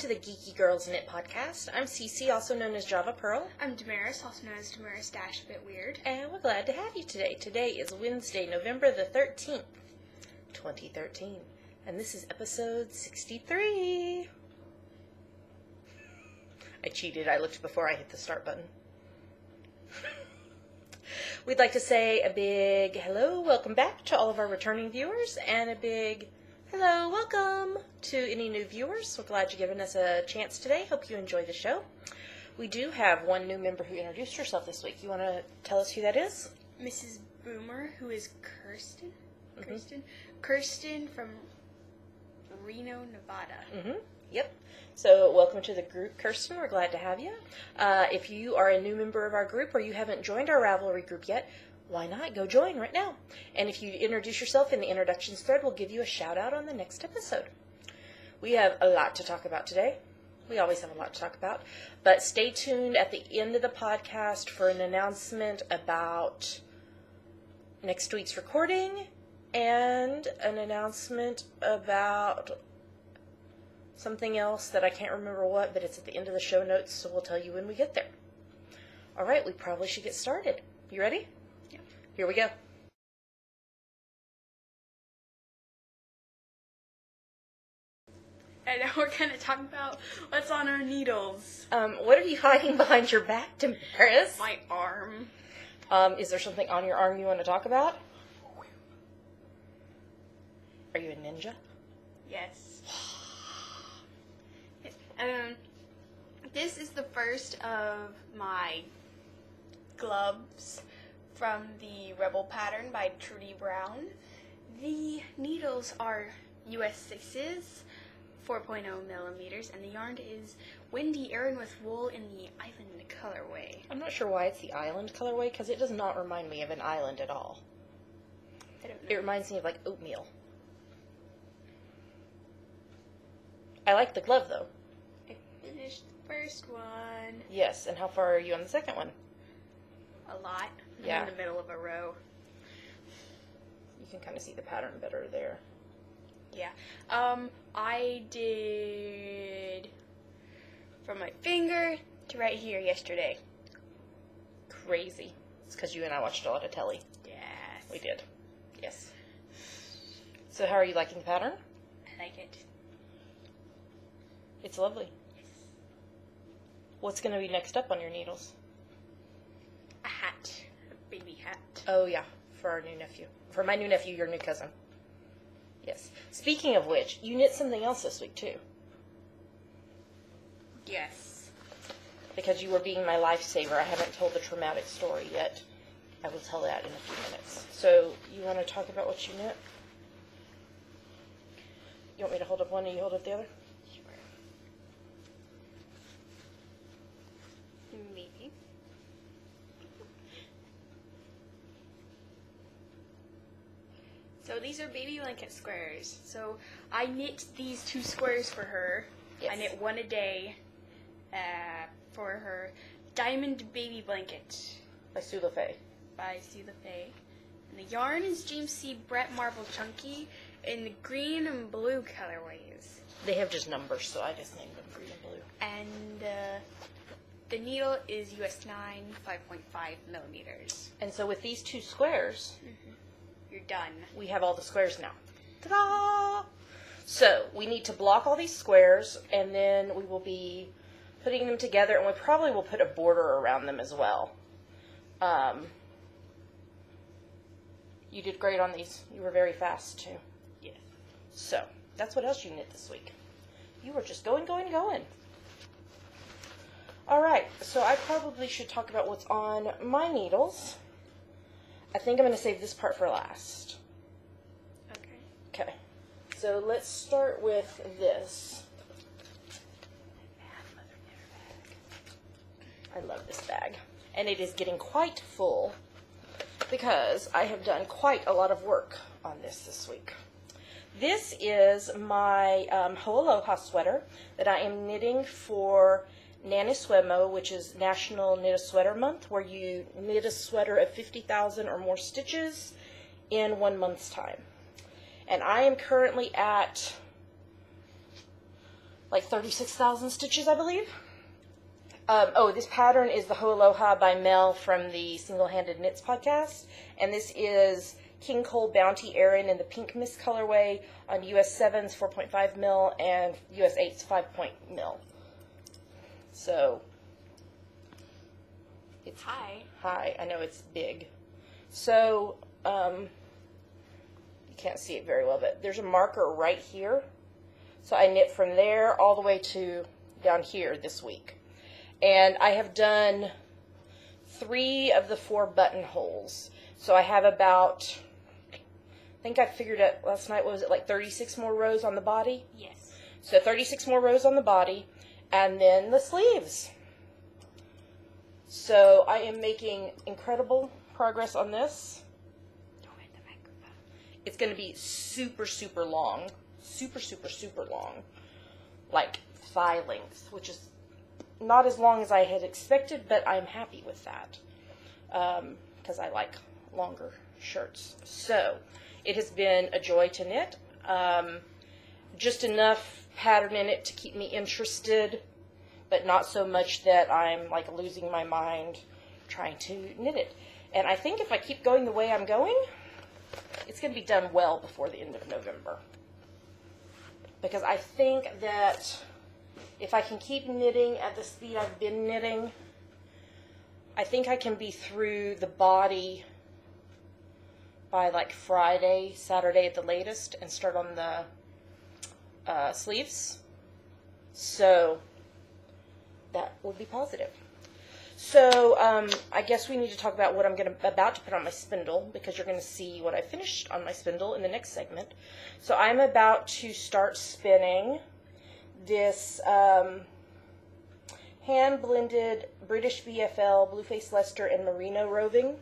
to the Geeky Girls Knit podcast. I'm Cece, also known as Java Pearl. I'm Damaris, also known as Damaris-a-bit-weird. And we're glad to have you today. Today is Wednesday, November the 13th, 2013. And this is episode 63. I cheated. I looked before I hit the start button. We'd like to say a big hello, welcome back to all of our returning viewers, and a big hello, welcome to any new viewers. We're glad you're giving us a chance today. Hope you enjoy the show. We do have one new member who introduced herself this week. You want to tell us who that is? Mrs. Boomer, who is Kirsten. Mm-hmm. Kirsten from Reno, Nevada. Mm-hmm. Yep. So welcome to the group, Kirsten. We're glad to have you. If you are a new member of our group or you haven't joined our Ravelry group yet, why not go join right now? And if you introduce yourself in the introductions thread, we'll give you a shout out on the next episode. We have a lot to talk about today. We always have a lot to talk about. But stay tuned at the end of the podcast for an announcement about next week's recording and an announcement about something else that I can't remember what, but it's at the end of the show notes, so we'll tell you when we get there. All right, we probably should get started. You ready? Yeah. Here we go. And now we're going to talk about what's on our needles. What are you hiding behind your back, Damaris? My arm. Is there something on your arm you want to talk about? Are you a ninja? Yes. This is the first of my gloves from the Rebel pattern by Trudy Brown. The needles are US 6s, 4.0 millimeters, and the yarn is Windy Aran with wool in the island colorway. I'm not sure why it's the island colorway, because it does not remind me of an island at all. I don't know. It reminds me of like oatmeal. I like the glove though. I finished the first one. Yes, and how far are you on the second one? A lot. Yeah. I'm in the middle of a row. You can kind of see the pattern better there. Yeah. I did from my finger to right here yesterday. Crazy. It's because you and I watched a lot of telly. Yes. We did. Yes. So how are you liking the pattern? I like it. It's lovely. Yes. What's going to be next up on your needles? A hat. A baby hat. Oh, yeah. For our new nephew. For my new nephew, your new cousin. Yes. Speaking of which, you knit something else this week, too. Yes. Because you were being my lifesaver. I haven't told the traumatic story yet. I will tell that in a few minutes. So, you want to talk about what you knit? You want me to hold up one and you hold up the other? Sure. Maybe. So these are baby blanket squares. So I knit these 2 squares for her. Yes. I knit one a day for her diamond baby blanket By Sue LaFay. by Sue LaFay. And the yarn is James C. Brett Marble Chunky in the green and blue colorways. They have just numbers, so I just named them green and blue. And the needle is US 9, 5.5 millimeters. And so with these 2 squares, You're done. we have all the squares now. Ta-da! So we need to block all these squares, and then we will be putting them together, and we probably will put a border around them as well. You did great on these. You were very fast, too. Yes. So, that's what else you knit this week. You were just going. All right, so I probably should talk about what's on my needles. I think I'm going to save this part for last. Okay. Okay, so let's start with this. I love this bag. And it is getting quite full because I have done quite a lot of work on this week. This is my Ho'aloha sweater that I am knitting for NaNoSueMo, which is National Knit a Sweater Month, where you knit a sweater of 50,000 or more stitches in 1 month's time. And I am currently at like 36,000 stitches, I believe. This pattern is the Ho Aloha by Mel from the Single Handed Knits podcast. And this is King Cole Bounty Erin in the Pink Mist colorway on US 7's 4.5 mil and US 8's 5 mil. So, it's Hi. Hi, I know it's big. So, you can't see it very well, but there's a marker right here. So I knit from there all the way to down here this week. And I have done 3 of the 4 buttonholes. So I have about, I think I figured out last night, what was it, like 36 more rows on the body? Yes. So 36 more rows on the body, and then the sleeves. So I am making incredible progress on this. Don't hit the microphone. It's going to be super, super long. Super, super, super long. Like thigh length, which is not as long as I had expected, but I'm happy with that. Because I like longer shirts. So, it has been a joy to knit. Just enough pattern in it to keep me interested, but not so much that I'm like losing my mind trying to knit it. And I think if I keep going the way I'm going, it's going to be done well before the end of November. Because I think that if I can keep knitting at the speed I've been knitting, I think I can be through the body by like Friday, Saturday at the latest, and start on the sleeves. So that would be positive. So I guess we need to talk about what I'm about to put on my spindle, because you're going to see what I finished on my spindle in the next segment. So I'm about to start spinning this hand-blended British BFL, Blueface Leicester, and Merino roving.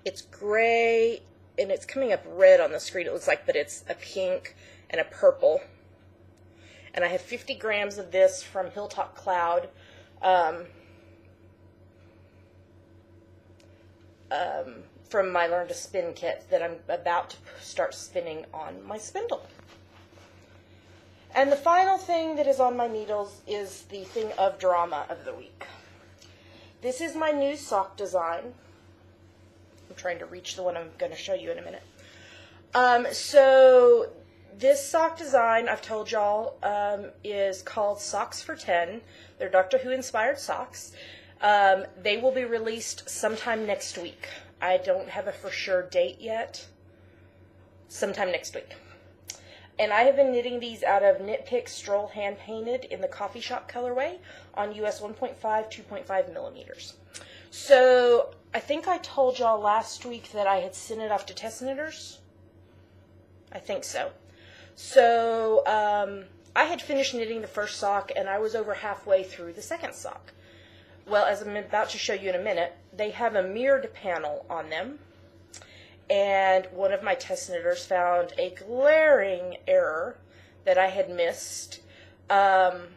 It's gray, and it's coming up red on the screen, it looks like, but it's a pink and a purple. And I have 50 grams of this from Hilltop Cloud. From my Learn to Spin kit that I'm about to start spinning on my spindle. And the final thing that is on my needles is the thing of drama of the week. This is my new sock design. I'm trying to reach the one I'm going to show you in a minute. So this sock design, I've told y'all, is called Socks for 10. They're Doctor Who inspired socks. They will be released sometime next week. I don't have a for sure date yet. Sometime next week. And I have been knitting these out of Knit Pick Stroll Hand Painted in the coffee shop colorway on US 1.5, 2.5 millimeters. So I think I told y'all last week that I had sent it off to test knitters. I think so. So I had finished knitting the first sock, and I was over halfway through the second sock. Well, as I'm about to show you in a minute, they have a mirrored panel on them, and one of my test knitters found a glaring error that I had missed on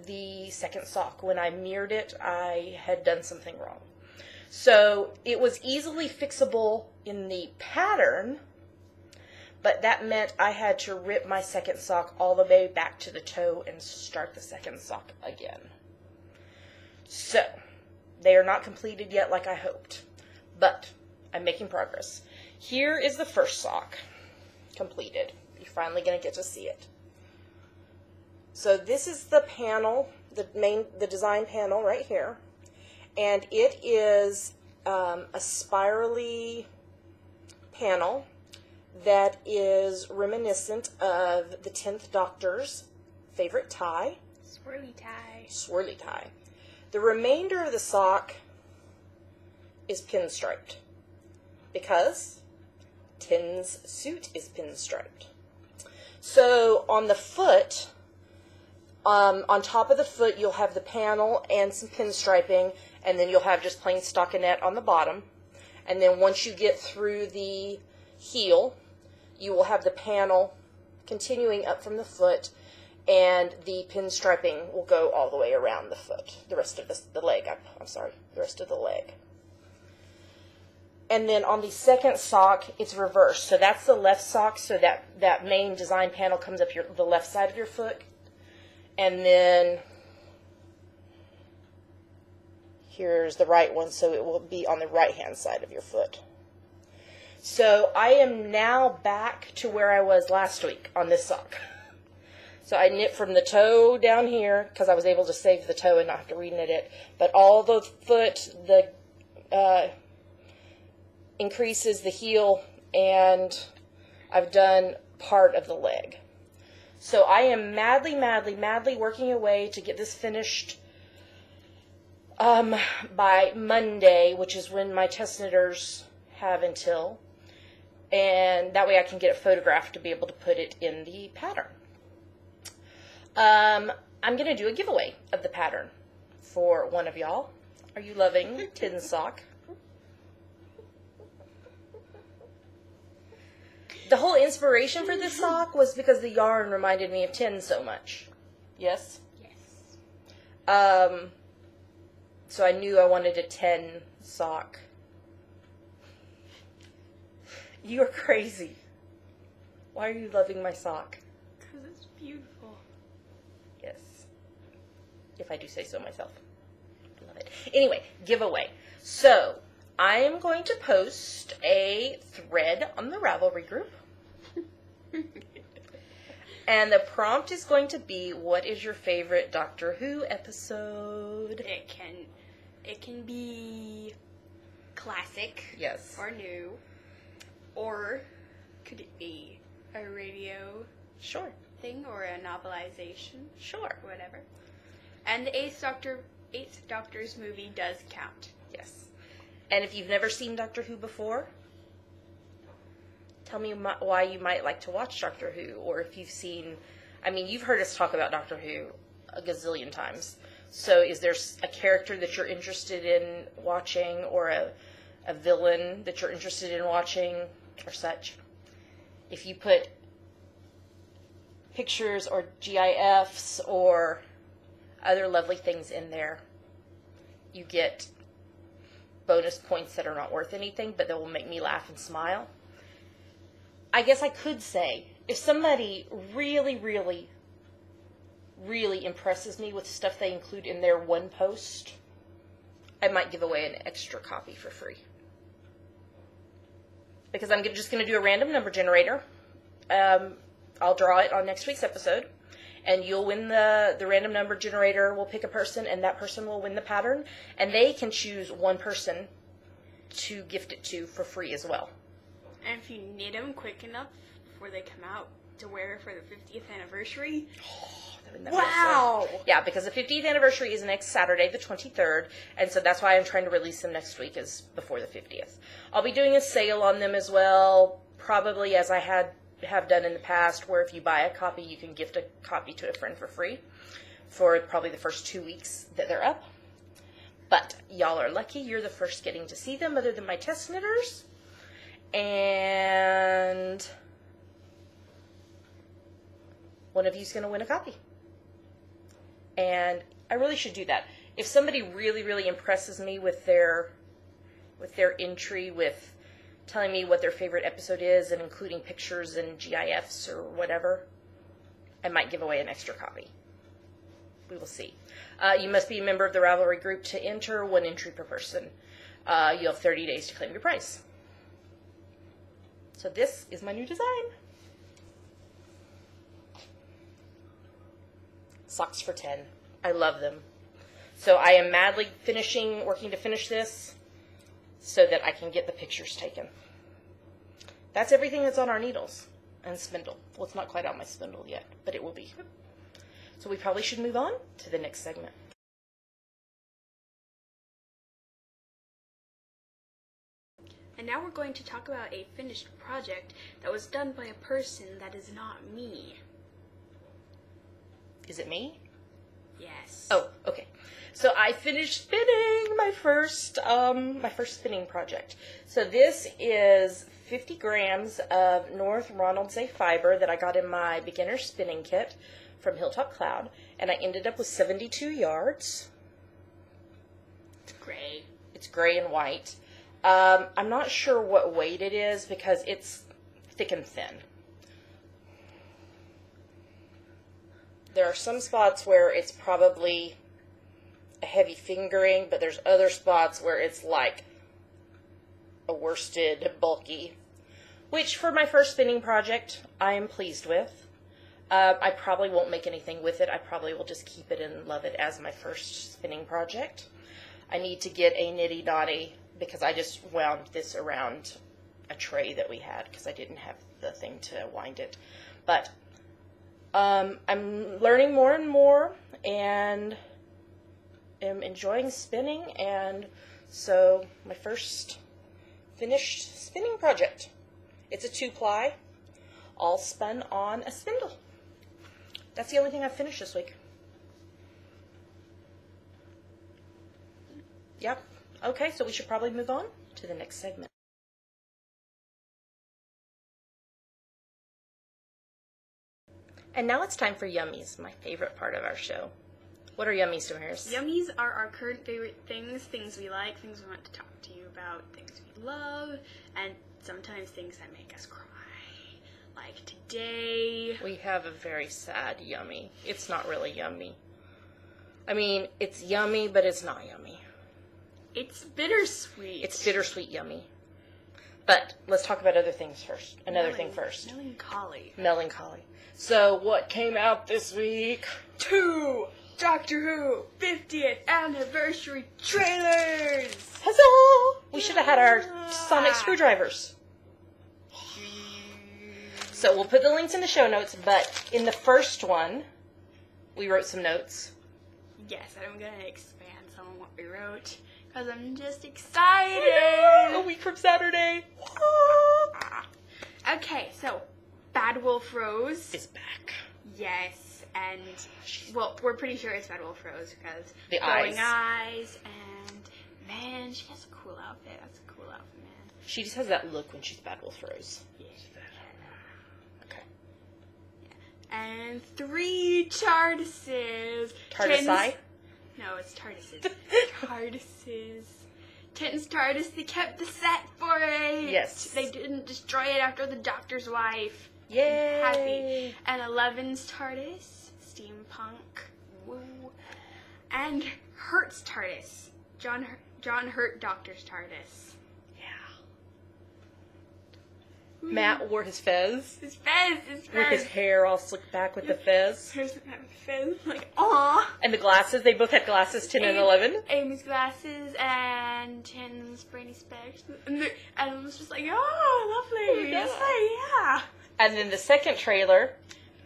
the second sock. When I mirrored it, I had done something wrong. So it was easily fixable in the pattern, but that meant I had to rip my second sock all the way back to the toe and start the second sock again. So, they are not completed yet like I hoped, but I'm making progress. Here is the first sock completed. You're finally going to get to see it. So this is the panel, the design panel right here, and it is a spirally panel that is reminiscent of the 10th Doctor's favorite tie. Swirly tie. Swirly tie. The remainder of the sock is pinstriped because Tin's suit is pinstriped. So on the foot, on top of the foot, you'll have the panel and some pinstriping, and then you'll have just plain stockinette on the bottom. And then once you get through the heel, you will have the panel continuing up from the foot, and the pinstriping will go all the way around the foot, the rest of the leg, I'm sorry, the rest of the leg. And then on the second sock, it's reversed. So that's the left sock, so that main design panel comes up the left side of your foot. And then here's the right one, so it will be on the right-hand side of your foot. So I am now back to where I was last week on this sock. So I knit from the toe down here, because I was able to save the toe and not have to reknit it. But all the foot, increases the heel, and I've done part of the leg. So I am madly, madly, madly working away to get this finished by Monday, which is when my test knitters have until. And that way I can get it photographed to be able to put it in the pattern. I'm going to do a giveaway of the pattern for one of y'all. Are you loving Tin Sock? The whole inspiration for this sock was because the yarn reminded me of tin so much. Yes? Yes. So I knew I wanted a 10 sock. You're crazy. Why are you loving my sock? Because it's beautiful. Yes. If I do say so myself. I love it. Anyway, giveaway. So, I am going to post a thread on the Ravelry group. And the prompt is going to be, what is your favorite Doctor Who episode? It can be classic. Yes. Or new. Or could it be a radio Sure. thing or a novelization? Sure. Whatever. And the Eighth Doctor's movie does count. Yes. And if you've never seen Doctor Who before, tell me why you might like to watch Doctor Who. Or if you've seen, you've heard us talk about Doctor Who a gazillion times. So is there a character that you're interested in watching, or a villain that you're interested in watching, or such? If you put pictures or GIFs or other lovely things in there, you get bonus points that are not worth anything, but that will make me laugh and smile. I guess I could say, if somebody really, really, really impresses me with stuff they include in their one post, I might give away an extra copy for free. Because I'm just going to do a random number generator. I'll draw it on next week's episode. And you'll win the random number generator. Will pick a person, and that person will win the pattern. And they can choose one person to gift it to for free as well. And if you knit them quick enough before they come out to wear for the 50th anniversary. Wow! Yeah, because the 50th anniversary is next Saturday, the 23rd, and so that's why I'm trying to release them next week, is before the 50th. I'll be doing a sale on them as well, probably as I have done in the past, where if you buy a copy, you can gift a copy to a friend for free for probably the first 2 weeks that they're up. But y'all are lucky. You're the first getting to see them, other than my test knitters. And one of you's going to win a copy. And I really should do that. If somebody really, really impresses me with their entry, with telling me what their favorite episode is and including pictures and GIFs or whatever, I might give away an extra copy. We will see. You must be a member of the Ravelry group to enter, 1 entry per person. You have 30 days to claim your prize. So this is my new design. Socks for 10. I love them. So I am madly working to finish this so that I can get the pictures taken. That's everything that's on our needles and spindle. Well, it's not quite on my spindle yet, but it will be. So we probably should move on to the next segment. And now we're going to talk about a finished project that was done by a person that is not me. Is it me? Yes. Oh, okay. So I finished spinning my first spinning project. So this is 50 grams of North Ronaldsay fiber that I got in my beginner spinning kit from Hilltop Cloud, and I ended up with 72 yards. It's gray. It's gray and white. I'm not sure what weight it is because it's thick and thin. There are some spots where it's probably a heavy fingering, but there's other spots where it's like a worsted, bulky, which for my first spinning project, I am pleased with. I probably won't make anything with it. I probably will just keep it and love it as my first spinning project. I need to get a nitty dotty because I just wound this around a tray that we had because I didn't have the thing to wind it. But I'm learning more and more and am enjoying spinning, and so my first finished spinning project. It's a 2-ply, all spun on a spindle. That's the only thing I've finished this week. Yep. Okay, so we should probably move on to the next segment. And now it's time for Yummies, my favorite part of our show. What are Yummies, Damaris? Yummies are our current favorite things, things we like, things we want to talk to you about, things we love, and sometimes things that make us cry. Like today. We have a very sad Yummy. It's not really yummy. I mean, it's yummy, but it's not yummy. It's bittersweet. It's bittersweet yummy. But let's talk about other things first. Another thing first. Melancholy. Melancholy. So, what came out this week? 2 Doctor Who 50th anniversary trailers! Huzzah! We should have had our sonic screwdrivers. So, we'll put the links in the show notes, but in the first one, we wrote some notes. Yes, I'm going to expand some of what we wrote, because I'm just excited! A week from Saturday! Okay, so, Bad Wolf Rose Is back. Yes, and, well, we're pretty sure it's Bad Wolf Rose, because The glowing eyes. eyes, and, man, she has a cool outfit. That's a cool outfit, man. She just has that look when she's Bad Wolf Rose. Yeah. Okay. And 3 TARDISes. TARDISi? No, it's TARDISes. TARDISes. Tin's TARDIS, they kept the set for it. Yes. They didn't destroy it after the Doctor's wife. Yay! I'm happy. And 11's TARDIS, steampunk. Woo. And Hurt's TARDIS. John Hurt Doctor's TARDIS. Yeah. Matt wore his fez. His fez. With his hair all slicked back with the fez. Here's that fez. Like, aw. And the glasses. They both had glasses, 10 and 11. Amy's glasses and Tin's brainy specs. And it was just like, oh, lovely. Yeah. It's like, yeah. And then the second trailer.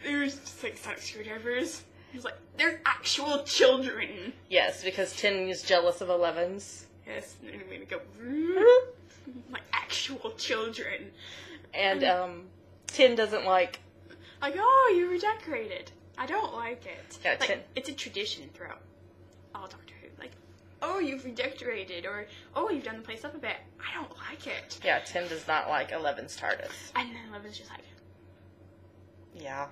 There was just like sonic screwdrivers. It was like, they're actual children. Yes, because 10 is jealous of 11's. Yes, and then I'm gonna go, like actual children. And 10 doesn't like. Like, oh, you redecorated. I don't like it. Yeah, like, 10. It's a tradition throughout all Doctor Who. Like, oh, you've redecorated, or oh, you've done the place up a bit. I don't like it. Yeah, 10 does not like 11's TARDIS. And then 11's just like, Yeah.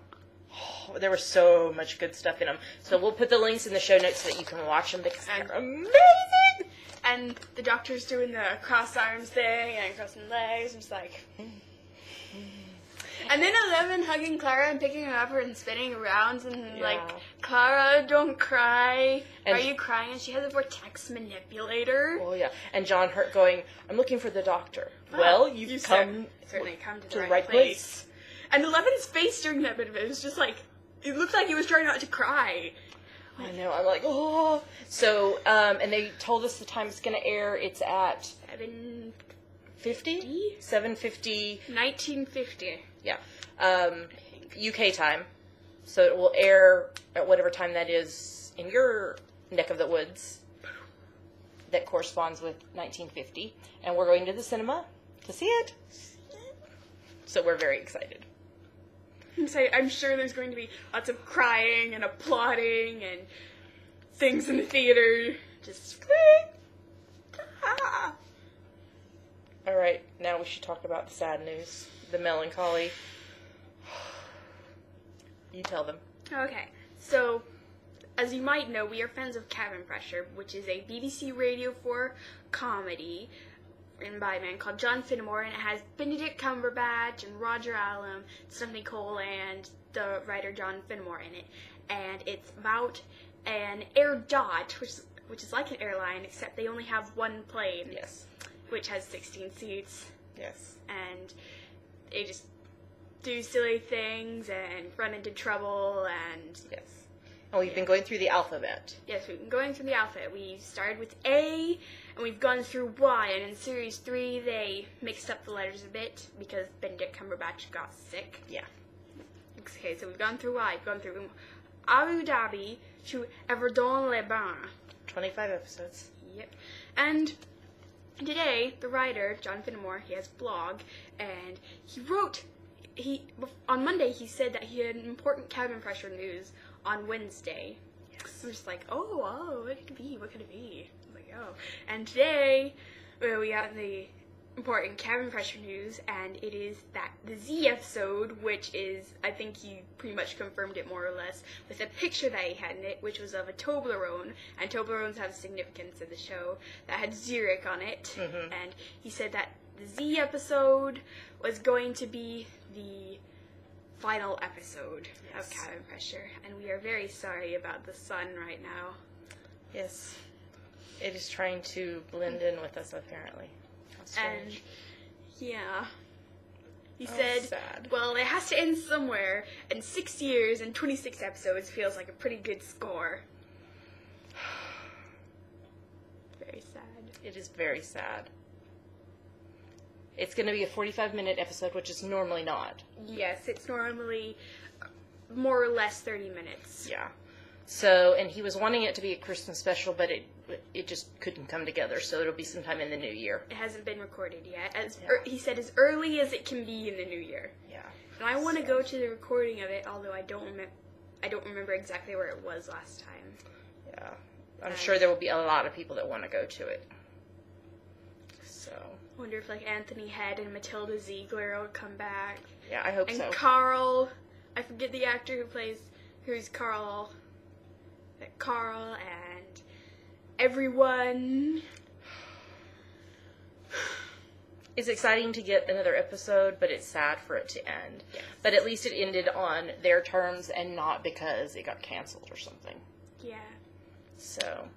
Oh, there was so much good stuff in them. So we'll put the links in the show notes so that you can watch them because they're amazing. and the Doctor's doing the cross arms thing and crossing legs, and it's like. And then 11 hugging Clara and picking her up and spinning around and like, Clara, don't cry. And Are you crying? And she has a vortex manipulator. Oh yeah, and John Hurt going, I'm looking for the Doctor. Oh, Well, you've come certainly come to to the the right place. And 11's face during that bit of it was just like, it looked like he was trying not to cry. I know, I'm like, oh. So, and they told us the time it's going to air. It's at 7:50? 7:50. 1950. Yeah. UK time. So it will air at whatever time that is in your neck of the woods. That corresponds with 1950. And we're going to the cinema to see it. So we're very excited. I'm sure there's going to be lots of crying and applauding and things in the theater. Just scream. All right, now we should talk about the sad news, the melancholy. You tell them. Okay, so as you might know, we are fans of Cabin Pressure, which is a BBC Radio 4 comedy written by a man called John Finnemore, and it has Benedict Cumberbatch and Roger Allam, Stephanie Cole, and the writer John Finnemore in it. And it's about an Air Dot, which is like an airline, except they only have one plane. Yes. Which has 16 seats. Yes. And they just do silly things and run into trouble and... Yes. And we've been going through the alphabet. Yes, we've been going through the alphabet. We started with A, and we've gone through Y, and in Series 3 they mixed up the letters a bit because Benedict Cumberbatch got sick. Yeah. Okay, so we've gone through Y, we've gone through Abu Dhabi to Everdon-les-Bains. 25 episodes. Yep. And today, the writer, John Finnemore, he has a blog, and on Monday he said that he had important cabin pressure news on Wednesday. Yes. I'm just like, oh, what could it be? What could it be? I'm like, oh. And today, we got the important cabin pressure news, and it is that the Z episode, which is, I think he pretty much confirmed it more or less, with a picture that he had in it, which was of a Toblerone, and Toblerones have significance in the show, that had Zurich on it, and he said that the Z episode was going to be the final episode of Cabin Pressure, and we are very sorry about the sun right now. Yes. It is trying to blend in with us, apparently. And, yeah. He said, sad. Well, it has to end somewhere, and 6 years and 26 episodes feels like a pretty good score. Very sad. It is very sad. It's going to be a 45-minute episode, which is normally not. Yes, it's normally more or less 30 minutes. Yeah. So, and he was wanting it to be a Christmas special, but it just couldn't come together, so it'll be sometime in the new year. It hasn't been recorded yet. He said as early as it can be in the new year. Yeah. And I want to go to the recording of it, although I don't remember exactly where it was last time. Yeah. I'm sure there will be a lot of people that want to go to it. So. I wonder if, like, Anthony Head and Matilda Ziegler will come back. Yeah, I hope so. And Carl, I forget the actor who's Carl. Carl and everyone. It's exciting to get another episode, but it's sad for it to end. Yes. But at least it ended on their terms and not because it got canceled or something. Yeah. So,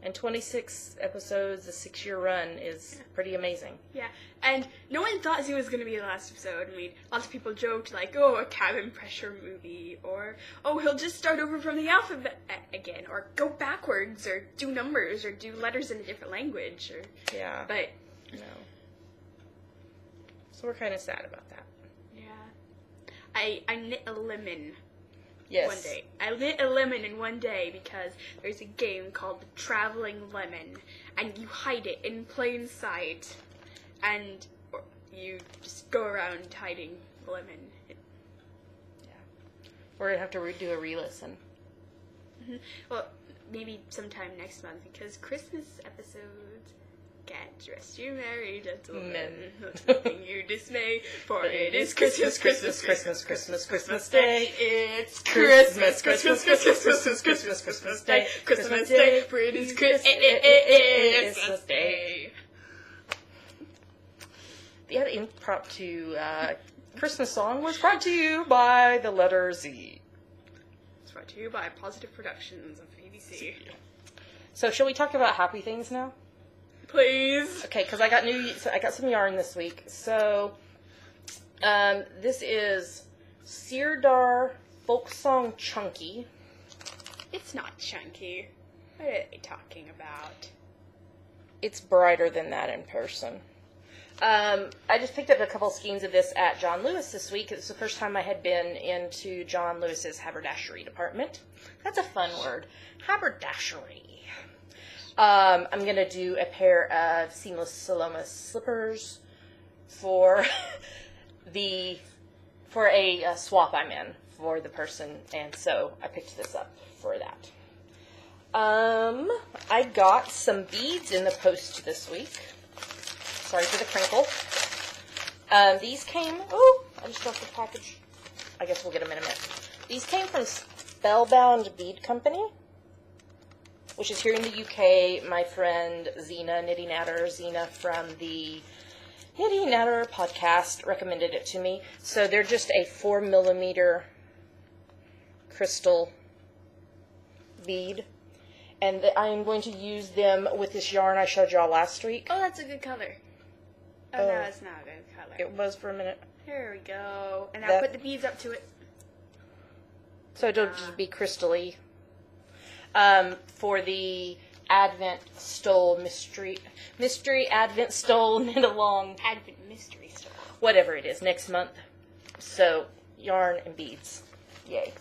and 26 episodes, a 6-year run is pretty amazing. Yeah, and no one thought it was going to be the last episode. I mean, lots of people joked, like, oh, a cabin pressure movie, or, oh, he'll just start over from the alphabet again, or go backwards, or do numbers, or do letters in a different language, or... Yeah. But... No. So we're kind of sad about that. Yeah. I knit a lemon. Yes. One day. I lit a lemon in one day because there's a game called the Traveling Lemon, and you hide it in plain sight, and you just go around hiding the lemon. Yeah. We're going to have to do a re-listen. Mm-hmm. Well, maybe sometime next month, because Christmas episodes get dressed, you merry gentlemen, nothing you dismay, for it is Christmas, Christmas, Christmas, Christmas, Christmas Day. It's Christmas, Christmas, Christmas, Christmas, Christmas, Christmas Day, Christmas Day, for it is Christmas Day. The other impromptu Christmas song was brought to you by the letter Z. It's brought to you by Positive Productions of BBC. So, shall we talk about happy things now? Please. Okay, because I got some yarn this week. So, this is Sirdar Folk Song Chunky. It's not chunky. What are they talking about? It's brighter than that in person. I just picked up a couple skeins of this at John Lewis this week. It's the first time I had been into John Lewis's haberdashery department. That's a fun word. Haberdashery. I'm going to do a pair of seamless Saloma slippers for a swap I'm in for the person, and so I picked this up for that. I got some beads in the post this week. Sorry for the crinkle. These came... Oh, I just dropped the package. I guess we'll get them in a minute. These came from Spellbound Bead Company. which is here in the UK. My friend Zena, Knitting Natter, Zena from the Knitting Natter podcast recommended it to me. So they're just a 4mm crystal bead. And I'm going to use them with this yarn I showed y'all last week. Oh, that's a good color. Oh, no, it's not a good color. It was for a minute. There we go. And now put the beads up to it. So it'll just be crystally. For the Advent Stole Mystery Advent Stole Knit Along. Advent Mystery Stole. Whatever it is, next month. So, yarn and beads. Yay.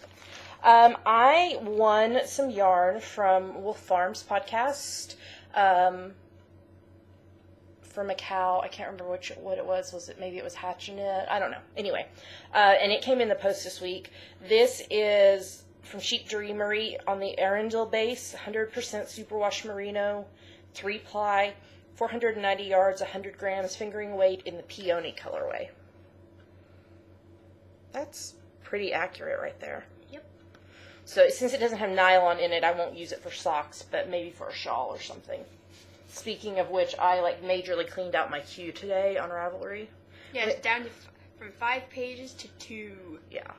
I won some yarn from Wolf Farms podcast. From a cow. I can't remember what it was. Maybe it was Hatching It? I don't know. Anyway, and it came in the post this week. This is from Sheep Dreamery on the Arundel base, 100% superwash merino, 3-ply, 490 yards, 100 grams, fingering weight in the peony colorway. That's pretty accurate right there. Yep. So since it doesn't have nylon in it, I won't use it for socks, but maybe for a shawl or something. Speaking of which, I majorly cleaned out my queue today on Ravelry. Yeah, it's down to from 5 pages to 2. Yeah.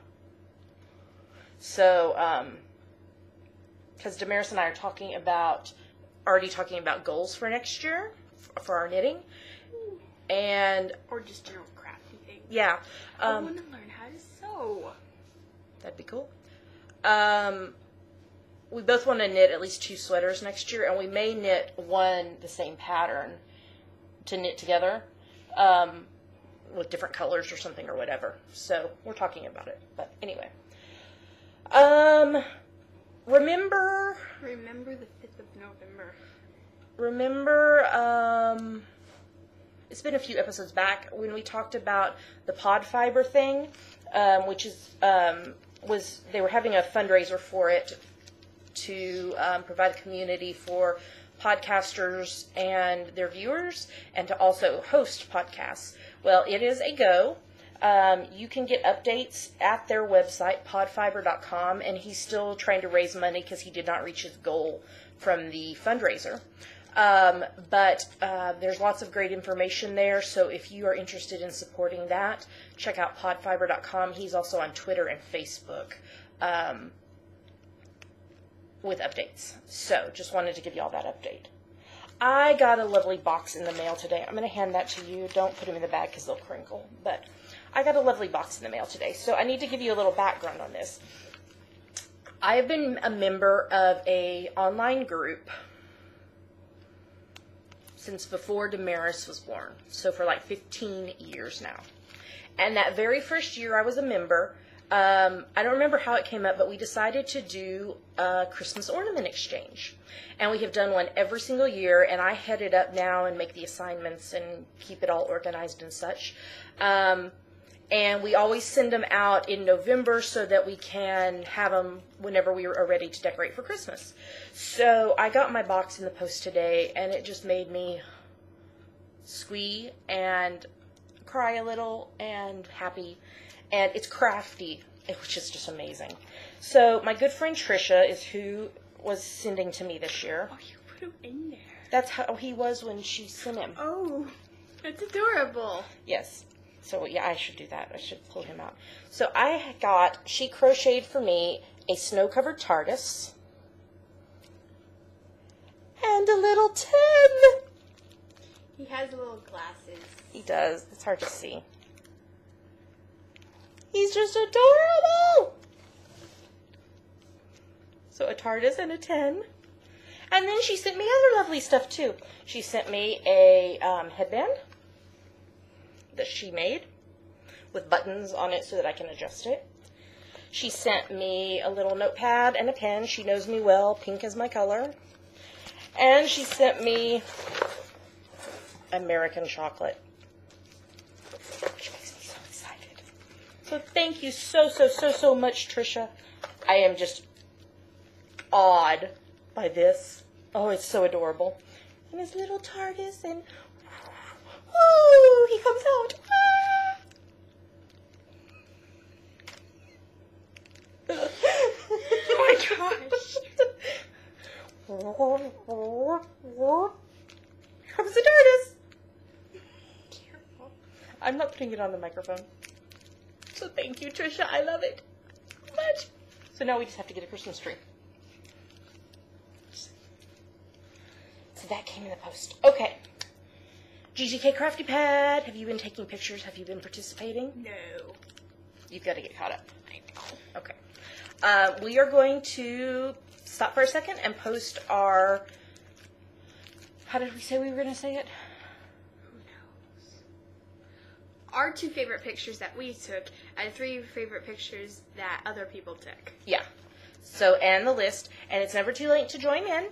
So, because Damaris and I are already talking about goals for next year for our knitting, or just general crafty things. Yeah. I want to learn how to sew. That'd be cool. We both want to knit at least 2 sweaters next year, and we may knit one the same pattern to knit together with different colors or something or whatever. So we're talking about it. But anyway. Remember the 5th of November. It's been a few episodes back when we talked about the pod fiber thing, which is, they were having a fundraiser for it to provide a community for podcasters and their viewers, and to also host podcasts. Well, it is a go. You can get updates at their website, podfiber.com, and he's still trying to raise money because he did not reach his goal from the fundraiser. But there's lots of great information there, so if you are interested in supporting that, check out podfiber.com. He's also on Twitter and Facebook with updates. So just wanted to give you all that update. I got a lovely box in the mail today. I'm going to hand that to you. Don't put them in the bag because they'll crinkle. But I got a lovely box in the mail today. So I need to give you a little background on this. I have been a member of an online group since before Damaris was born. So for 15 years now. And that very first year I was a member, I don't remember how it came up, but we decided to do a Christmas ornament exchange. And we have done one every single year, and I head it up now and make the assignments and keep it all organized and such. And we always send them out in November so that we can have them whenever we are ready to decorate for Christmas. So I got my box in the post today, and it just made me squee and cry a little and happy. And it's crafty, which is just amazing. So my good friend Trisha is who was sending to me this year. Oh, you put him in there. That's how he was when she sent him. Oh, that's adorable. Yes. So yeah, I should do that. I should pull him out. So she crocheted for me a snow-covered TARDIS and a little Tim. He has little glasses. He does. It's hard to see. He's just adorable. So a TARDIS and a 10. And then she sent me other lovely stuff too. She sent me a headband that she made with buttons on it so that I can adjust it. She sent me a little notepad and a pen. She knows me well. Pink is my color. And she sent me American chocolate, which makes me so excited. So thank you so much, Trisha. I am just awed by this. Oh, it's so adorable. And his little TARDIS, and he comes out. Oh my gosh. comes the TARDIS. Careful. I'm not putting it on the microphone. So thank you, Trisha. I love it so much. So now we just have to get a Christmas tree. So that came in the post. Okay. GGK Crafty Pad. Have you been taking pictures? Have you been participating? No. You've got to get caught up. I know. Okay. We are going to stop for a second and post our... How did we say we were going to say it? Who knows? Our 2 favorite pictures that we took and 3 favorite pictures that other people took. Yeah. So, and the list. And it's never too late to join in.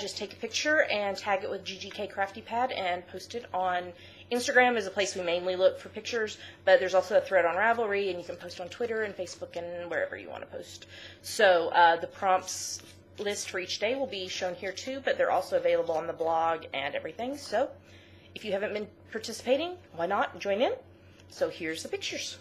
Just take a picture and tag it with GGK Crafty Pad and post it on Instagram is a place we mainly look for pictures, but there's also a thread on Ravelry, and you can post on Twitter and Facebook and wherever you want to post. So the prompts list for each day will be shown here too, but they're also available on the blog and everything. So if you haven't been participating, why not join in? So here's the pictures.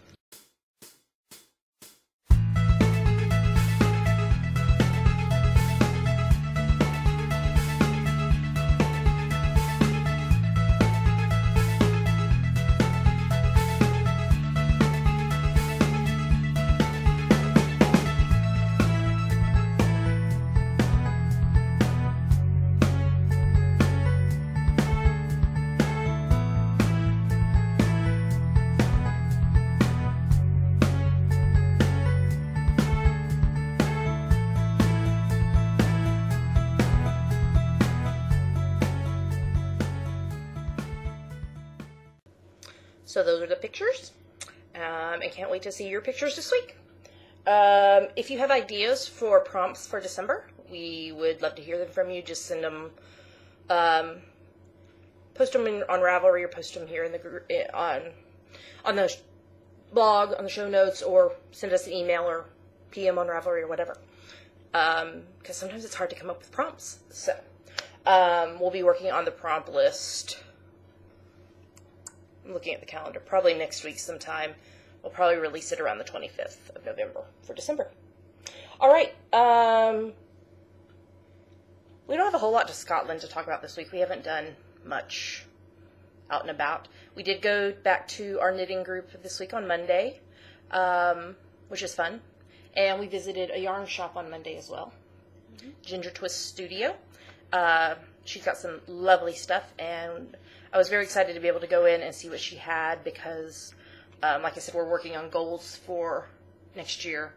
So those are the pictures, and can't wait to see your pictures this week. If you have ideas for prompts for December, we would love to hear them from you. Just send them, post them on Ravelry or post them here in the group, on the blog, on the show notes, or send us an email or PM on Ravelry or whatever. Because sometimes it's hard to come up with prompts. So we'll be working on the prompt list. I'm looking at the calendar, probably next week sometime. We'll probably release it around the 25th of November for December. All right. We don't have a whole lot to Scotland to talk about this week. We haven't done much out and about. We did go back to our knitting group this week on Monday, which is fun. And we visited a yarn shop on Monday as well. Mm-hmm. Ginger Twist Studio. She's got some lovely stuff, and I was very excited to be able to go in and see what she had because, like I said, we're working on goals for next year.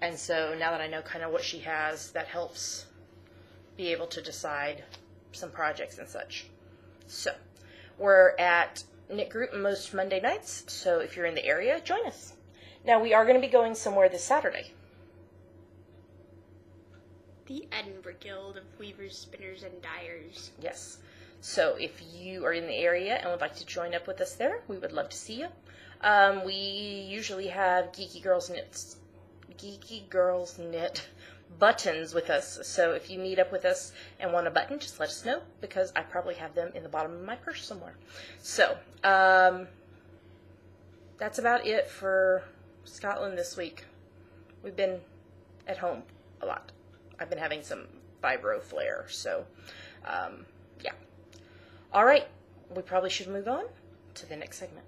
And so now that I know kind of what she has, that helps be able to decide some projects and such. So we're at Knit Group most Monday nights, so if you're in the area, join us. Now we are going to be going somewhere this Saturday. The Edinburgh Guild of Weavers, Spinners, and Dyers. Yes. So if you are in the area and would like to join up with us there, we would love to see you. We usually have Geeky Girls Knit buttons with us. So if you meet up with us and want a button, just let us know because I probably have them in the bottom of my purse somewhere. So that's about it for Scotland this week. We've been at home a lot. I've been having some fibro flare, so yeah. All right, we probably should move on to the next segment.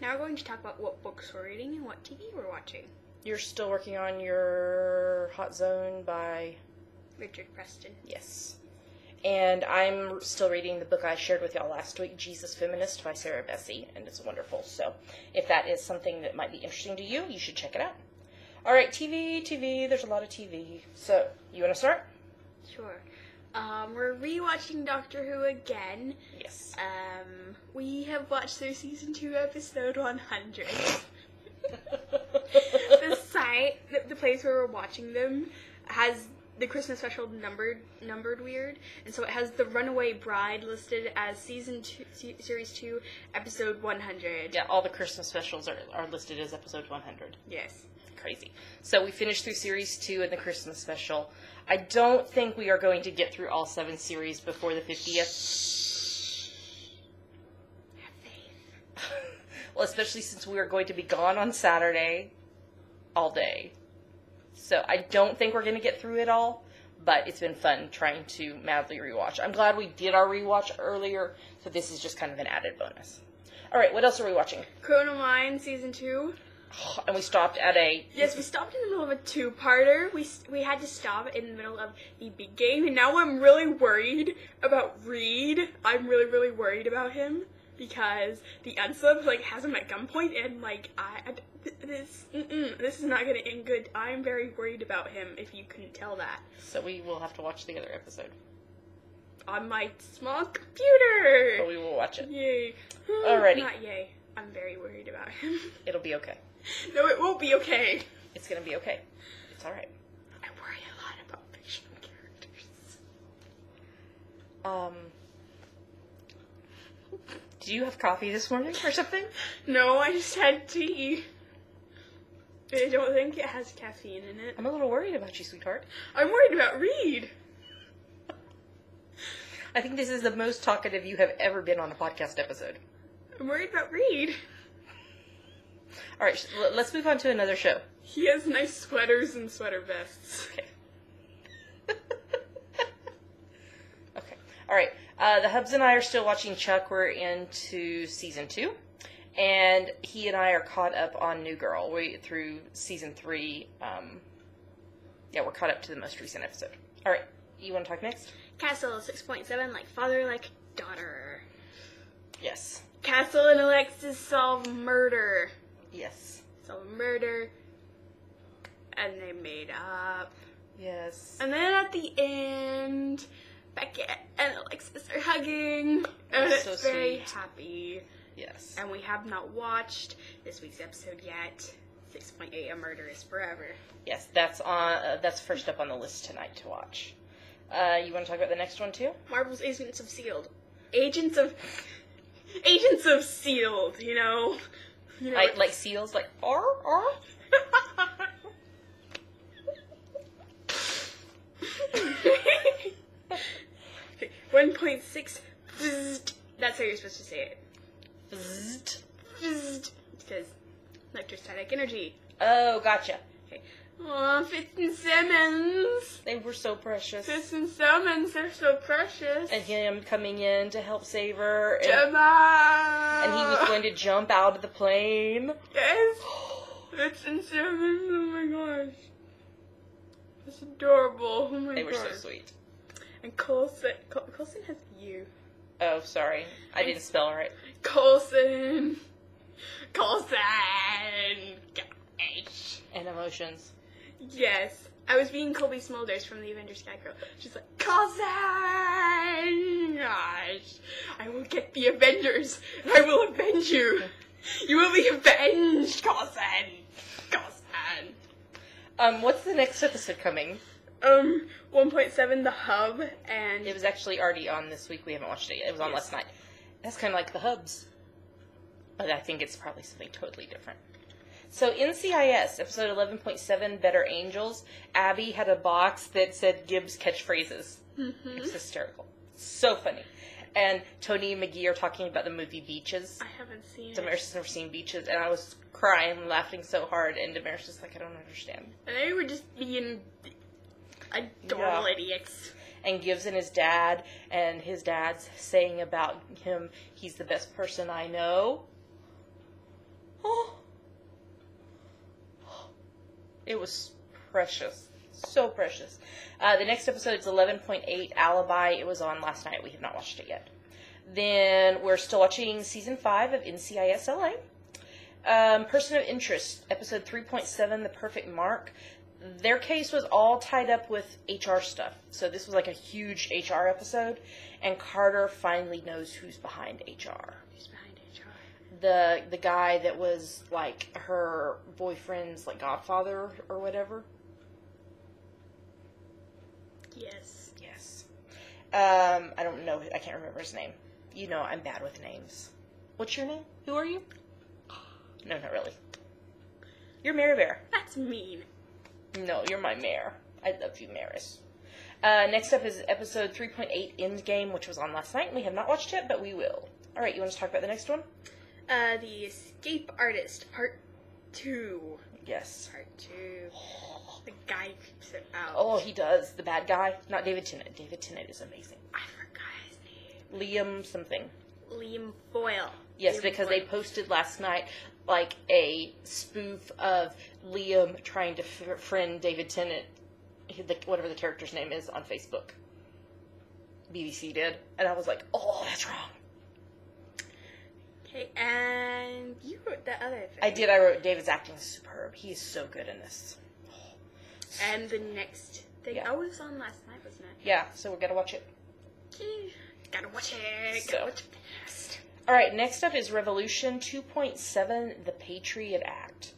Now we're going to talk about what books we're reading and what TV we're watching. You're still working on your Hot Zone by... Richard Preston. Yes. And I'm still reading the book I shared with y'all last week, Jesus Feminist by Sarah Bessey, and it's wonderful. So if that is something that might be interesting to you, you should check it out. All right, TV, there's a lot of TV. So, you want to start? Sure. We're rewatching Doctor Who again. Yes. We have watched through season 2, episode 100. The tonight, the place where we're watching them has the Christmas special numbered weird, and so it has The Runaway Bride listed as series 2, episode 100. Yeah, all the Christmas specials are listed as episode 100. Yes. Crazy. So we finished through series 2 and the Christmas special. I don't think we are going to get through all 7 series before the 50th. Have faith. Well, especially since we are going to be gone on Saturday all day. So I don't think we're going to get through it all, but it's been fun trying to madly rewatch. I'm glad we did our rewatch earlier, so this is just kind of an added bonus. All right, what else are we watching? Criminal Minds season 2. And we stopped at a... Yes, we stopped in the middle of a 2-parter. We had to stop in the middle of the big game, and now I'm really worried about Reed. I'm really, really worried about him, because the unsub, has him at gunpoint, and, this is not going to end good. I'm very worried about him, if you couldn't tell that. So we will have to watch the other episode. On my small computer! But we will watch it. Yay. Alrighty. Not yay. I'm very worried about him. It'll be okay. No, it won't be okay. It's going to be okay. It's alright. I worry a lot about fictional characters. Do you have coffee this morning or something? No, I just had tea. I don't think it has caffeine in it. I'm a little worried about you, sweetheart. I'm worried about Reed. I think this is the most talkative you have ever been on a podcast episode. I'm worried about Reed. All right, let's move on to another show. He has nice sweaters and sweater vests. Okay. Okay. All right. The Hubs and I are still watching Chuck. We're into season 2. And he and I are caught up on New Girl. Through season 3. We're caught up to the most recent episode. All right. You want to talk next? Castle 6.7, like father, like daughter. Yes. Castle and Alexis solve murder. Yes. Solve murder. And they made up. Yes. And then at the end, Beckett and Alexis are hugging. And That's it's so very sweet. happy. Yes. And we have not watched this week's episode yet. 6.8, A Murder is Forever. Yes, that's first up on the list tonight to watch. You want to talk about the next one too? Marvel's Agents of S.H.I.E.L.D. Agents of S.H.I.E.L.D., you know? Like seals, like, R? Okay, 1.6. That's how you're supposed to say it. Because electrostatic energy. Oh, gotcha. Okay. Aw, Fitz and Simmons. They were so precious. Fitz and Simmons, they're so precious. And him coming in to help save her. And Gemma! he was going to jump out of the plane. Yes! Fitz and Simmons, oh my gosh. That's adorable, oh my They gosh. were so sweet. And Coulson has a U. Oh, sorry. I didn't spell right. Coulson! Gosh. And emotions. Yes. I was being Colby Smulders from the Avengers Scarecrow. She's like, Coulson! Gosh. I will get the Avengers, and I will avenge you. You will be avenged, Coulson! Coulson! What's the next episode coming? 1.7, The Hub, and... It was actually already on this week. We haven't watched it yet. It was on last night. That's kind of like The Hubs. But I think it's probably something totally different. So NCIS, episode 11.7, Better Angels, Abby had a box that said Gibbs catchphrases. Mm-hmm. It was hysterical. So funny. And Tony and McGee are talking about the movie Beaches. I haven't seen it. Damaris has never seen Beaches, and I was crying, laughing so hard, and Damaris was like, I don't understand. And they were just being adorable idiots. And Gibbs and his dad's saying about him, he's the best person I know. Oh. It was precious. So precious. The next episode is 11.8, Alibi. It was on last night. We have not watched it yet. Then we're still watching season 5 of NCIS LA. Person of Interest, episode 3.7, The Perfect Mark. Their case was all tied up with HR stuff. So this was like a huge HR episode. And Carter finally knows who's behind HR. Who's behind HR? the guy that was, like, her boyfriend's, like, godfather or whatever. Yes. Yes. I don't know. I can't remember his name. You know, I'm bad with names. What's your name? Who are you? No, not really. You're Mary Bear. That's mean. No, you're my mare. I love you, Maris. Next up is episode 3.8, Endgame, which was on last night. We have not watched it, but we will. All right, you want to talk about the next one? The Escape Artist, Part 2. Yes. Part 2. The guy creeps it out. Oh, he does. The bad guy. Not David Tennant. David Tennant is amazing. I forgot his name. Liam something. Liam Foyle. Yes, Liam because Foyle. they posted last night, like, a spoof of Liam trying to friend David Tennant, whatever the character's name is, on Facebook. BBC did. And I was like, oh, that's wrong. Okay, and you wrote the other thing. I did. I wrote, David's acting is superb. He is so good in this. And the next thing. Yeah. Oh, it was on last night, wasn't it? Yeah, so we're going to watch it. Gotta watch it. So. Gotta watch it fast. All right, next up is Revolution 2.7, The Patriot Act.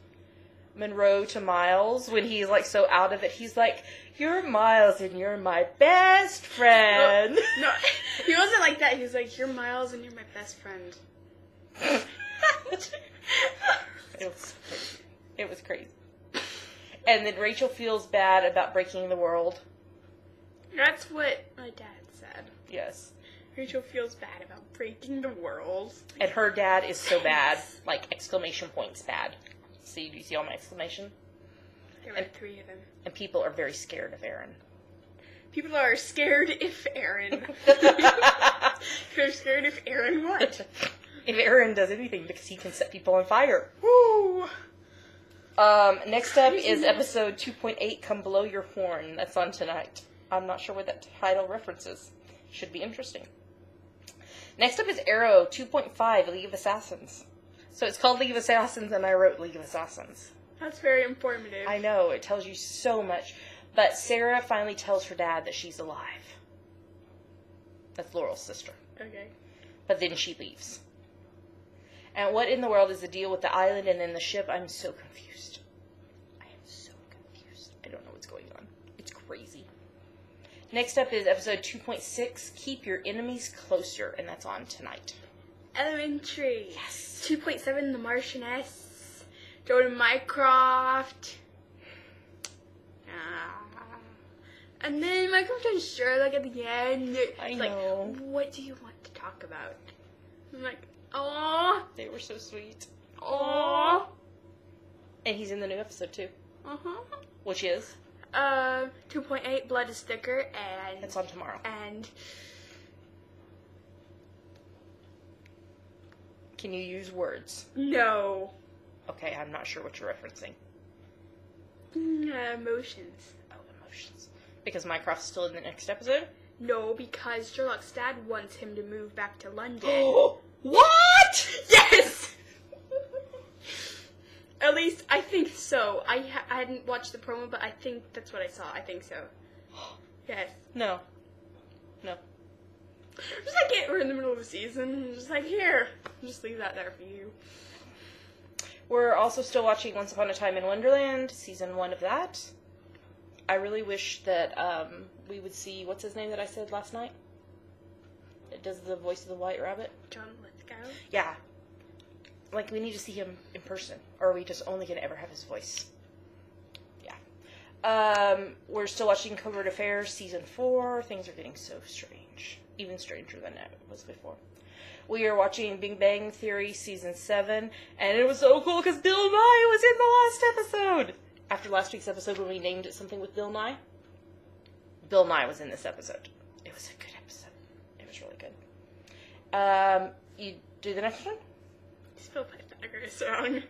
Monroe to Miles, when he's, like, so out of it, he's like, you're Miles and you're my best friend. No, he wasn't like that. He was like, you're Miles and you're my best friend. It was crazy. And then Rachel feels bad about breaking the world. That's what my dad said. Yes. Rachel feels bad about breaking the world. And her dad is so bad, like, exclamation points bad. See, do you see all my exclamation? There were 3 of them. And people are very scared of Aaron. People are scared if Aaron. They're scared if Aaron what? If Aaron does anything, because he can set people on fire. Woo! Next up is episode 2.8, Come Below Your Horn. That's on tonight. I'm not sure what that title references. Should be interesting. Next up is Arrow 2.5, League of Assassins. So it's called League of Assassins, and I wrote League of Assassins. That's very informative. I know, it tells you so much. But Sarah finally tells her dad that she's alive. That's Laurel's sister. Okay. But then she leaves. And what in the world is the deal with the island and then the ship? I'm so confused. I am so confused. I don't know what's going on. It's crazy. Next up is episode 2.6, Keep Your Enemies Closer, and that's on tonight. Elementary. Yes. 2.7, The Marchioness. Jordan Mycroft. And then Mycroft and Sherlock at the end. I It's know. Like, what do you want to talk about? I'm like, aww. They were so sweet. Aww. And he's in the new episode, too. Uh-huh. Which is? 2.8, Blood is Thicker, and... It's on tomorrow. And... Can you use words? No. Okay, I'm not sure what you're referencing. Emotions. Oh, emotions. Because Mycroft's still in the next episode? No, because Sherlock's dad wants him to move back to London. What? Yes! At least, I think so. I hadn't watched the promo, but I think that's what I saw. I think so. Yes. No. Just like we're in the middle of a season. Just like, here. Just leave that there for you. We're also still watching Once Upon a Time in Wonderland, season 1 of that. I really wish that we would see, what's his name that I said last night? It does the voice of the White Rabbit. John Lithgow? Yeah. Like, we need to see him in person. Or are we just only going to ever have his voice? Yeah. We're still watching Covert Affairs, season 4. Things are getting so strange. Even stranger than it was before. We are watching Big Bang Theory, season 7. And it was so cool because Bill Nye was in the last episode. After last week's episode when we named it something with Bill Nye. Bill Nye was in this episode. It was a good episode. It was really good. You do the next one? Spell Pythagoras song.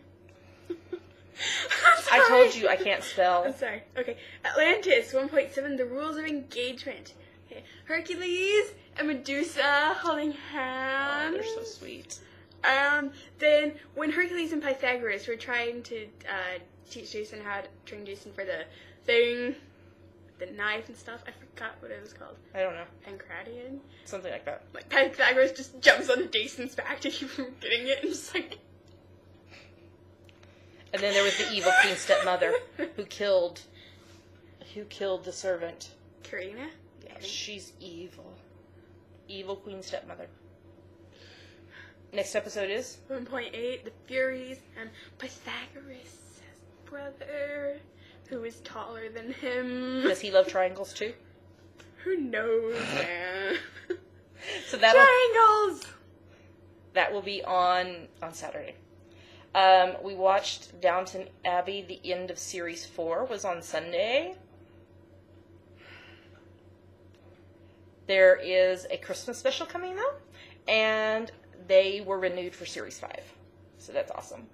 I told you I can't spell. I'm sorry. Okay. Atlantis, 1.7, The Rules of Engagement. Okay. Hercules and Medusa holding hands. Oh, they're so sweet. Then when Hercules and Pythagoras were trying to train Jason for the thing, the knife and stuff. I forgot what it was called. I don't know. Pancratian? Something like that. Like, Pythagoras just jumps onto Jason's back to keep from getting it, and just like... And then there was the evil queen stepmother who killed the servant. Karina? Yeah, she's evil. Evil queen stepmother. Next episode is? 1.8, the Furies, and Pythagoras' brother, who is taller than him. Does he love triangles too? Who knows, man? So Triangles! That will be on Saturday. We watched Downton Abbey. The end of Series 4 was on Sunday. There is a Christmas special coming, though. And they were renewed for Series 5. So that's awesome.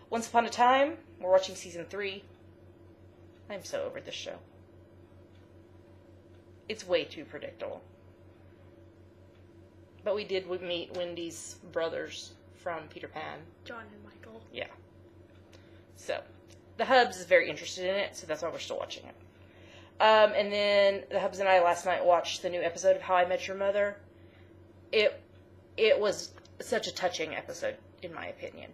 Once Upon a Time, we're watching Season 3. I'm so over this show. It's way too predictable. But we did meet Wendy's brothers from Peter Pan. John and Michael. Yeah. So, the Hubs is very interested in it, so that's why we're still watching it. And then the Hubs and I last night watched the new episode of How I Met Your Mother. It was such a touching episode, in my opinion.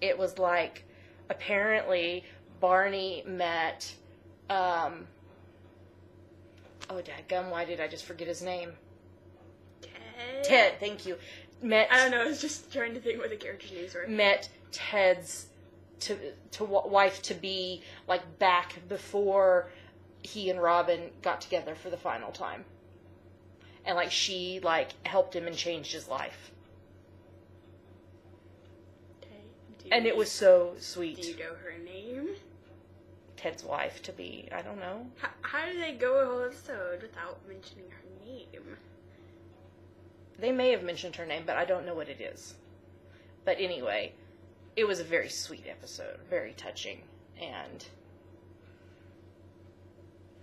It was like, apparently, Barney met, oh, dadgum, why did I just forget his name? Ted, thank you. I don't know, I was just trying to think what the character's names were. Met Ted's wife to be, like, back before he and Robin got together for the final time. And, like, she, like, helped him and changed his life. Okay. And it was so sweet. Do you know her name? Ted's wife to be, I don't know. How did they go a whole episode without mentioning her name? They may have mentioned her name, but I don't know what it is. But anyway, it was a very sweet episode, very touching, and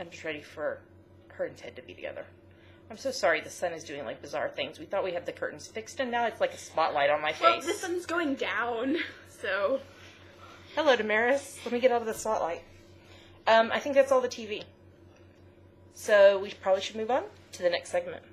I'm just ready for her and Ted to be together. I'm so sorry the sun is doing, like, bizarre things. We thought we had the curtains fixed, and now it's like a spotlight on my face. Well, the sun's going down, so... Hello, Damaris. Let me get out of the spotlight. I think that's all the TV. So we probably should move on to the next segment.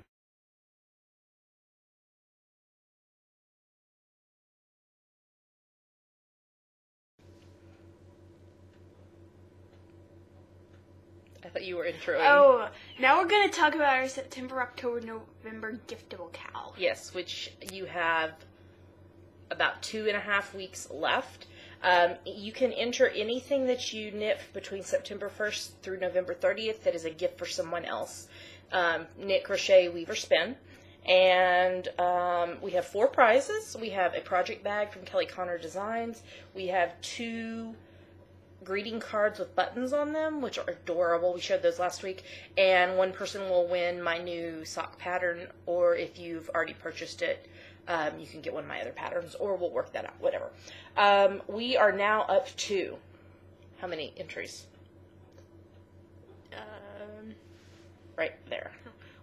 I thought you were introing. Oh, now we're going to talk about our September, October, November giftable cow. Yes, which you have about 2.5 weeks left. You can enter anything that you knit between September 1st through November 30th that is a gift for someone else. Knit, crochet, weave, or spin. And we have 4 prizes. We have a project bag from Kelly Connor Designs. We have 2 greeting cards with buttons on them, which are adorable. We showed those last week. And one person will win my new sock pattern, or if you've already purchased it, you can get one of my other patterns, or we'll work that out, whatever. We are now up to how many entries? Right there.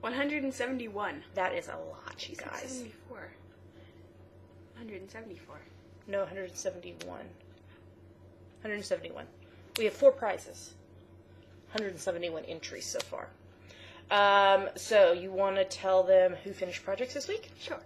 171. That is a lot, you guys. 174. 174. No, 171. 171. We have 4 prizes. 171 entries so far. So you want to tell them who finished projects this week? Sure.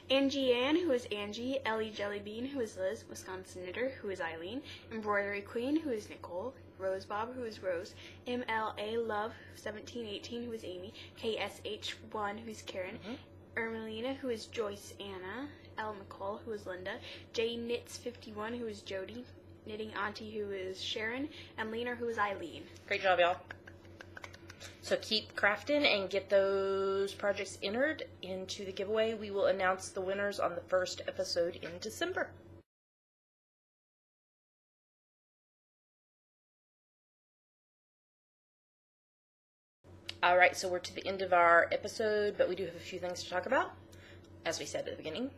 Angie Ann, who is Angie. Ellie Jellybean, who is Liz. Wisconsin Knitter, who is Eileen. Embroidery Queen, who is Nicole. Rose Bob, who is Rose. MLA Love, 1718, who is Amy. KSH1, who is Karen. Ermelina, who is Joyce Anna. L. Nicole, who is Linda. J Knits 51, who is Jody. Knitting Auntie, who is Sharon. And Lena, who is Eileen. Great job, y'all. So keep crafting and get those projects entered into the giveaway. We will announce the winners on the first episode in December. All right, so we're to the end of our episode, but we do have a few things to talk about, as we said at the beginning.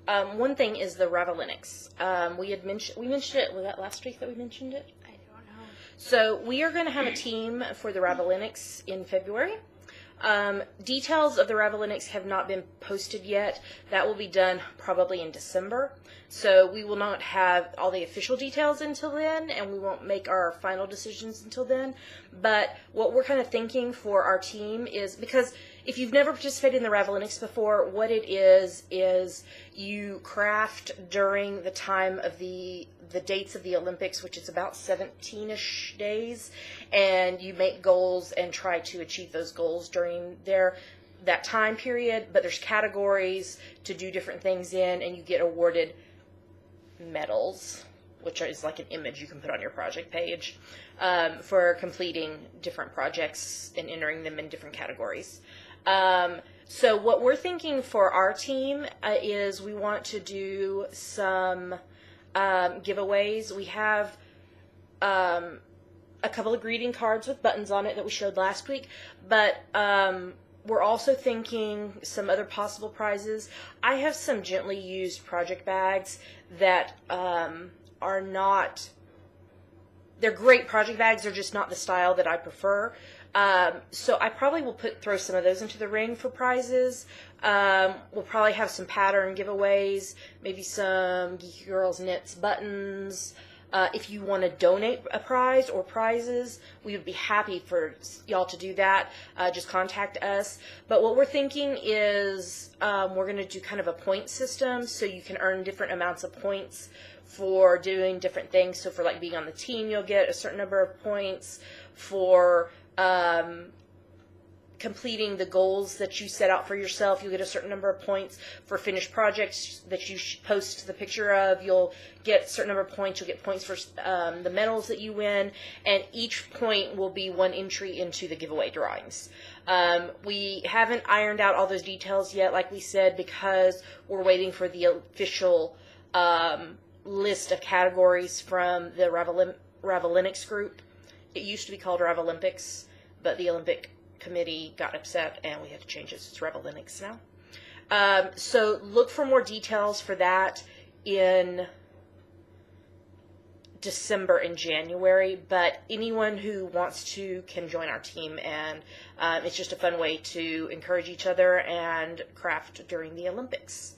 One thing is the Ravelinix. We mentioned it. Was that last week that we mentioned it? I don't know. So we are going to have a team for the Ravelinix in February. Details of the Ravelinix have not been posted yet. That will be done probably in December. So we will not have all the official details until then, and we won't make our final decisions until then. But what we're kind of thinking for our team is, because if you've never participated in the Ravelinix before, what it is you craft during the time of the dates of the Olympics, which is about 17-ish days, and you make goals and try to achieve those goals during that time period. But there's categories to do different things in, and you get awarded medals, which is like an image you can put on your project page, for completing different projects and entering them in different categories. So what we're thinking for our team is we want to do some giveaways. We have a couple of greeting cards with buttons on it that we showed last week, but we're also thinking some other possible prizes. I have some gently used project bags that are not, they're great project bags, they're just not the style that I prefer. So I probably will throw some of those into the ring for prizes. We'll probably have some pattern giveaways, maybe some Geeky Girls Knits buttons. If you want to donate a prize or prizes, we would be happy for y'all to do that. Just contact us. But what we're thinking is we're going to do kind of a point system, so you can earn different amounts of points for doing different things. So for like being on the team, you'll get a certain number of points. For completing the goals that you set out for yourself, you'll get a certain number of points. For finished projects that you post the picture of, you'll get a certain number of points. You'll get points for the medals that you win, and each point will be one entry into the giveaway drawings. We haven't ironed out all those details yet, like we said, because we're waiting for the official list of categories from the Ravelinix group. It used to be called Ravelympics, but the Olympic Committee got upset and we had to change it. So it's Ravelinix now. So look for more details for that in December and January. But anyone who wants to can join our team, and it's just a fun way to encourage each other and craft during the Olympics.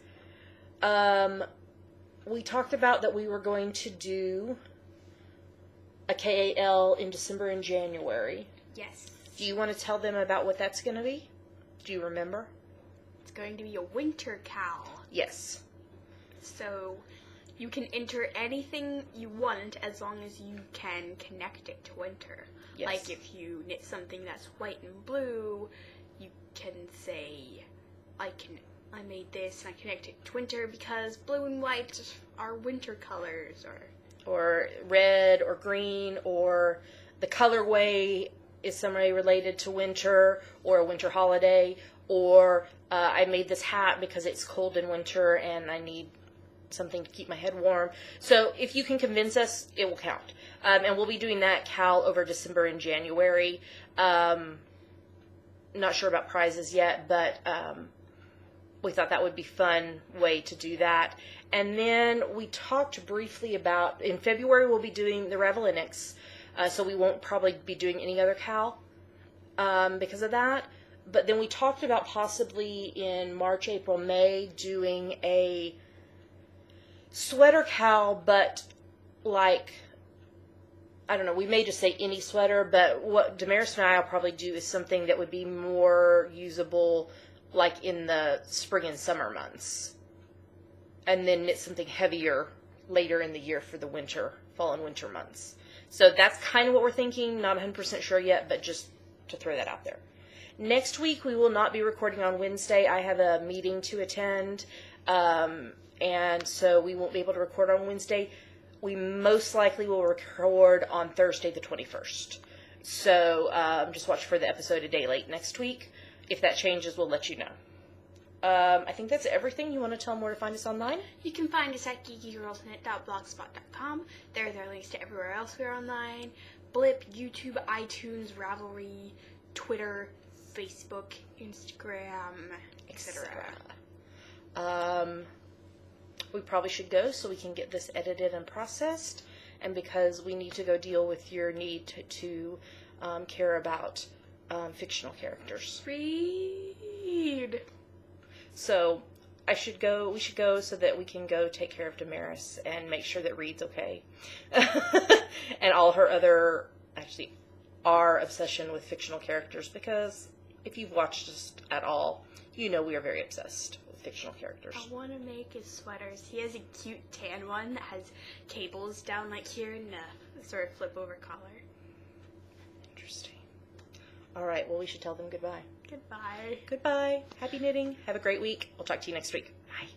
We talked about that we were going to do a KAL in December and January. Yes. Do you want to tell them about what that's going to be? Do you remember? It's going to be a winter cal. Yes. So you can enter anything you want as long as you can connect it to winter. Yes. Like if you knit something that's white and blue, you can say, I made this and I connect it to winter because blue and white are winter colors, or red or green, or the colorway is somewhere related to winter or a winter holiday, or I made this hat because it's cold in winter and I need something to keep my head warm. So if you can convince us, it will count. And we'll be doing that cal over December and January. Not sure about prizes yet, but we thought that would be a fun way to do that. And then we talked briefly about, in February we'll be doing the Ravelinix, so we won't probably be doing any other cal because of that. But then we talked about possibly in March, April, May doing a sweater cal, but like, I don't know, we may just say any sweater, but what Damaris and I will probably do is something that would be more usable like in the spring and summer months, and then knit something heavier later in the year for the winter, fall and winter months. So that's kind of what we're thinking. Not 100% sure yet, but just to throw that out there. Next week we will not be recording on Wednesday. I have a meeting to attend, and so we won't be able to record on Wednesday. We most likely will record on Thursday the 21st. So just watch for the episode a day late next week. If that changes, we'll let you know. I think that's everything. You want to tell them where to find us online? You can find us at geekygirlsnet.blogspot.com. There are links to everywhere else we're online. Blip, YouTube, iTunes, Ravelry, Twitter, Facebook, Instagram, etc. We probably should go so we can get this edited and processed, and because we need to go deal with your need to care about fictional characters. Read. So we should go so that we can go take care of Damaris and make sure that Reed's okay. And all her other, actually, our obsession with fictional characters, because if you've watched us at all, you know we are very obsessed with fictional characters. I want to make his sweaters. He has a cute tan one that has cables down like here and a sort of flip over collar. Interesting. All right, well, we should tell them goodbye. Goodbye. Goodbye. Happy knitting. Have a great week. We'll talk to you next week. Bye.